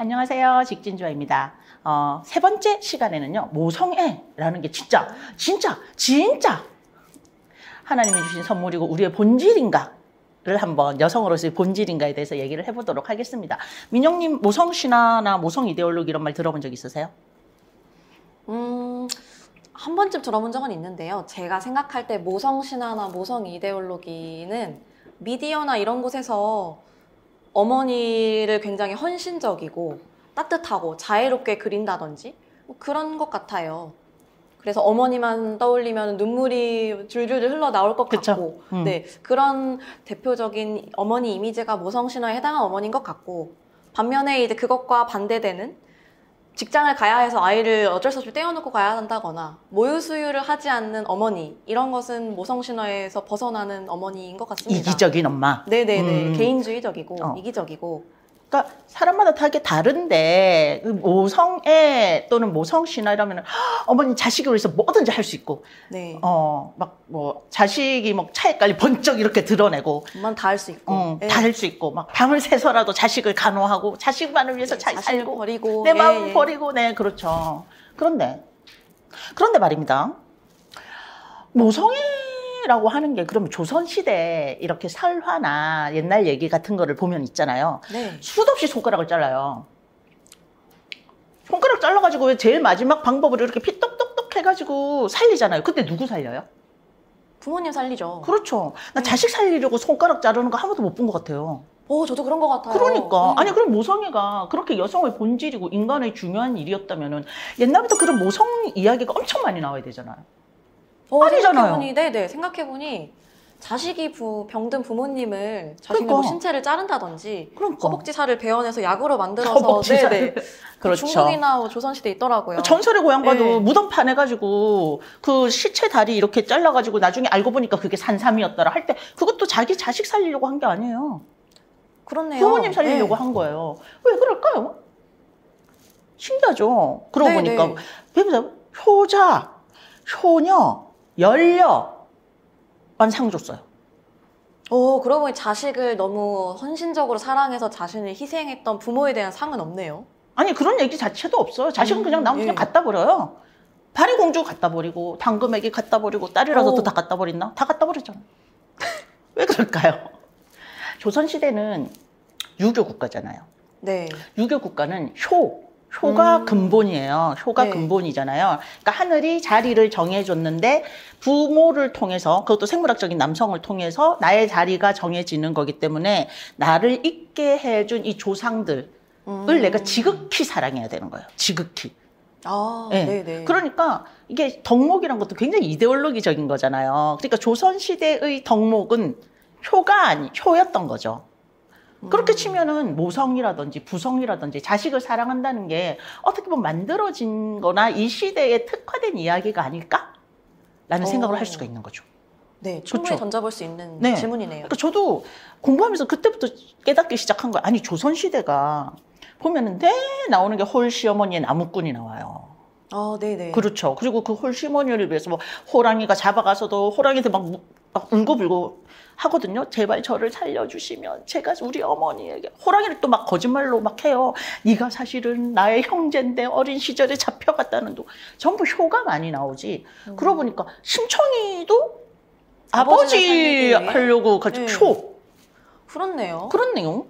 안녕하세요. 직진주아입니다. 세 번째 시간에는요, 모성애라는 게 진짜 하나님이 주신 선물이고 우리의 본질인가를 한번 여성으로서의 본질인가에 대해서 얘기를 해보도록 하겠습니다. 민영님, 모성신화나 모성 이데올로기 이런 말 들어본 적 있으세요? 한 번쯤 들어본 적은 있는데요. 제가 생각할 때 모성신화나 모성 이데올로기는 미디어나 이런 곳에서 어머니를 굉장히 헌신적이고 따뜻하고 자애롭게 그린다든지 뭐 그런 것 같아요. 그래서 어머니만 떠올리면 눈물이 줄줄줄 흘러나올 것 같고 네, 그런 대표적인 어머니 이미지가 모성신화에 해당한 어머니인 것 같고, 반면에 이제 그것과 반대되는 직장을 가야 해서 아이를 어쩔 수 없이 떼어놓고 가야 한다거나 모유수유를 하지 않는 어머니, 이런 것은 모성신화에서 벗어나는 어머니인 것 같습니다. 이기적인 엄마. 네네네. 개인주의적이고 이기적이고. 그러니까 사람마다 되게 다른데 모성애 또는 모성신화 이러면 어머니 자식을 위해서 뭐든지 할 수 있고, 네. 막 뭐 자식이 뭐 차에 깔리 번쩍 이렇게 드러내고, 엄마는 다 할 수 있고, 다 할 수 있고, 막 밤을 새서라도 자식을 간호하고 자식만을 위해서 잘 살고 버리고 내 마음을 버리고, 네, 그렇죠. 그런데 말입니다. 모성애라고 하는 게 그러면 조선시대 이렇게 설화나 옛날 얘기 같은 거를 보면 있잖아요. 네. 수도 없이 손가락을 잘라요. 손가락 잘라가지고 왜 제일 마지막 방법으로 이렇게 피 똑똑똑 해가지고 살리잖아요. 그때 누구 살려요? 부모님 살리죠. 그렇죠. 나 자식 살리려고 손가락 자르는 거 한 번도 못 본 것 같아요. 저도 그런 것 같아요. 그러니까. 아니, 그럼 모성애가 그렇게 여성의 본질이고 인간의 중요한 일이었다면은 옛날부터 그런 모성 이야기가 엄청 많이 나와야 되잖아요. 아니잖아요. 생각해보니 자식이 병든 부모님을 자신의 뭐 신체를 자른다든지 허벅지 살을 베어내서 약으로 만들어서 그렇죠. 중국이나 조선시대에 있더라고요. 전설의 고향 봐도 무덤판 해가지고 그 시체 다리 이렇게 잘라가지고 나중에 알고 보니까 그게 산삼이었더라 할 때 그것도 자기 자식 살리려고 한 게 아니에요. 그렇네요. 부모님 살리려고 한 거예요. 왜 그럴까요? 신기하죠. 그러고 보니까 효자, 효녀, 연려만 상 줬어요. 그러고 보니 자식을 너무 헌신적으로 사랑해서 자신을 희생했던 부모에 대한 상은 없네요. 아니, 그런 얘기 자체도 없어요. 자식은 그냥 나무 그냥 갖다 버려요. 파리공주 갖다 버리고 당금애기 갖다 버리고 딸이라도 다 갖다 버렸나? 다 갖다 버렸잖아. 왜 그럴까요? 조선시대는 유교 국가잖아요. 네. 유교 국가는 효가 근본이에요. 효가 근본이잖아요. 그러니까 하늘이 자리를 정해줬는데 부모를 통해서, 그것도 생물학적인 남성을 통해서 나의 자리가 정해지는 거기 때문에 나를 있게 해준 이 조상들을 내가 지극히 사랑해야 되는 거예요. 지극히. 네네. 그러니까 이게 덕목이란 것도 굉장히 이데올로기적인 거잖아요. 그러니까 조선시대의 덕목은 효였던 거죠. 그렇게 치면은 모성이라든지 부성이라든지 자식을 사랑한다는 게 어떻게 보면 만들어진 거나 이 시대에 특화된 이야기가 아닐까라는 생각을 할 수가 있는 거죠. 네, 충분히 그렇죠? 던져볼 수 있는 질문이네요. 그러니까 저도 공부하면서 그때부터 깨닫기 시작한 거예요. 아니, 조선시대가 보면은 나오는 게 홀시어머니의 나무꾼이 나와요. 네네. 그렇죠. 그리고 그 홀시어머니를 위해서 뭐 호랑이가 잡아가서도 호랑이한테 막 울고불고 하거든요. 제발 저를 살려주시면 제가 우리 어머니에게, 호랑이를 또 막 거짓말로 막 해요. 네가 사실은 나의 형제인데 어린 시절에 잡혀갔다는 둥. 전부 효가 많이 나오지. 그러고 보니까 심청이도 아버지 하려고 효. 그렇네요. 그렇네요.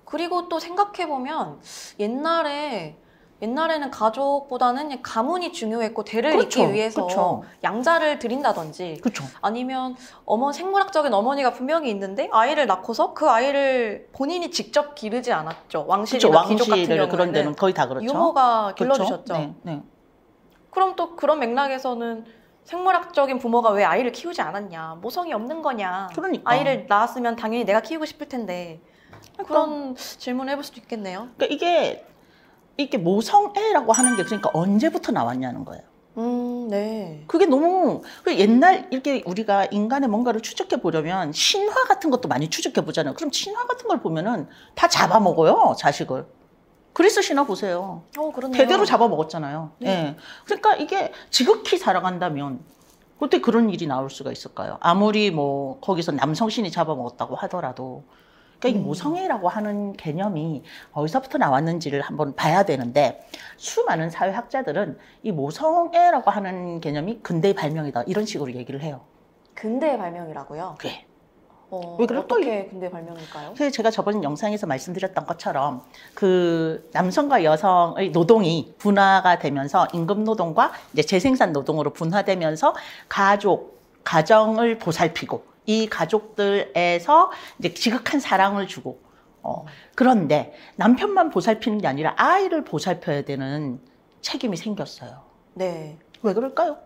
그리고 또 생각해보면 옛날에는 가족보다는 가문이 중요했고 대를 잇기 위해서 양자를 드린다든지 아니면 생물학적인 어머니가 분명히 있는데 아이를 낳고서 그 아이를 본인이 직접 기르지 않았죠. 왕실이나 귀족 같은 경우에는 그런 데는 거의 다 그렇죠. 유모가 길러주셨죠. 그럼 또 그런 맥락에서는 생물학적인 부모가 왜 아이를 키우지 않았냐, 모성이 없는 거냐, 아이를 낳았으면 당연히 내가 키우고 싶을 텐데, 그런 질문을 해볼 수도 있겠네요. 그러니까 이게 모성애라고 하는 게 그러니까 언제부터 나왔냐는 거예요. 네. 그게 너무 옛날 이렇게 우리가 인간의 뭔가를 추적해 보려면 신화 같은 것도 많이 추적해 보잖아요. 그럼 신화 같은 걸 보면은 다 잡아먹어요, 자식을. 그리스 신화 보세요. 그렇네요. 대대로 잡아먹었잖아요. 네. 그러니까 이게 지극히 사랑한다면 어떻게 그런 일이 나올 수가 있을까요? 아무리 뭐 거기서 남성신이 잡아먹었다고 하더라도 그러니까 이 모성애라고 하는 개념이 어디서부터 나왔는지를 한번 봐야 되는데 수많은 사회학자들은 이 모성애라고 하는 개념이 근대의 발명이다 이런 식으로 얘기를 해요. 근대의 발명이라고요? 네. 왜 그럴까요? 어떻게 근대 발명일까요? 그래서 제가 저번 영상에서 말씀드렸던 것처럼 그 남성과 여성의 노동이 분화가 되면서 임금 노동과 이제 재생산 노동으로 분화되면서 가정을 보살피고 이 가족들에서 이제 지극한 사랑을 주고 그런데 남편만 보살피는 게 아니라 아이를 보살펴야 되는 책임이 생겼어요. 네. 왜 그럴까요?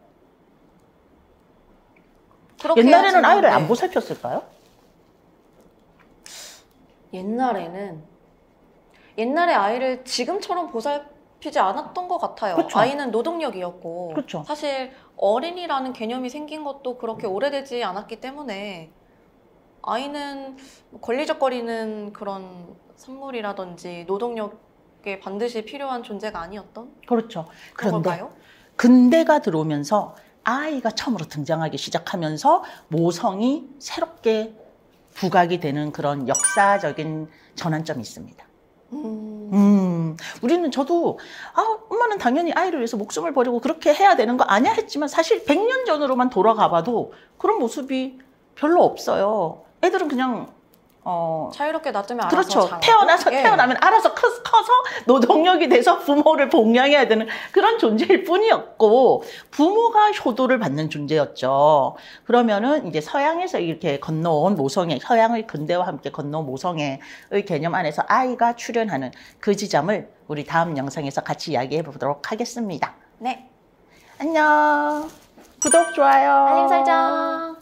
해야지만, 옛날에는 아이를 네. 안 보살폈을까요? 옛날에 아이를 지금처럼 보살피지 않았던 것 같아요. 그쵸. 아이는 노동력이었고 그쵸. 사실 어린이라는 개념이 생긴 것도 그렇게 오래되지 않았기 때문에 아이는 권리적거리는 그런 산물이라든지 노동력에 반드시 필요한 존재가 아니었던 그렇죠. 그런 그런데 걸까요? 근대가 들어오면서 아이가 처음으로 등장하기 시작하면서 모성이 새롭게 부각이 되는 그런 역사적인 전환점이 있습니다. 우리는 저도 엄마는 당연히 아이를 위해서 목숨을 버리고 그렇게 해야 되는 거 아니야 했지만 사실 100년 전으로만 돌아가 봐도 그런 모습이 별로 없어요. 애들은 그냥 자유롭게 놔두면 알아서 그렇죠. 자라고. 태어나면 알아서 커서 노동력이 돼서 부모를 복양해야 되는 그런 존재일 뿐이었고 부모가 효도를 받는 존재였죠. 그러면은 이제 서양에서 이렇게 건너온 모성애, 서양의 근대와 함께 건너온 모성애의 개념 안에서 아이가 출현하는 그 지점을 우리 다음 영상에서 같이 이야기해 보도록 하겠습니다. 네. 안녕. 구독, 좋아요. 알림 설정.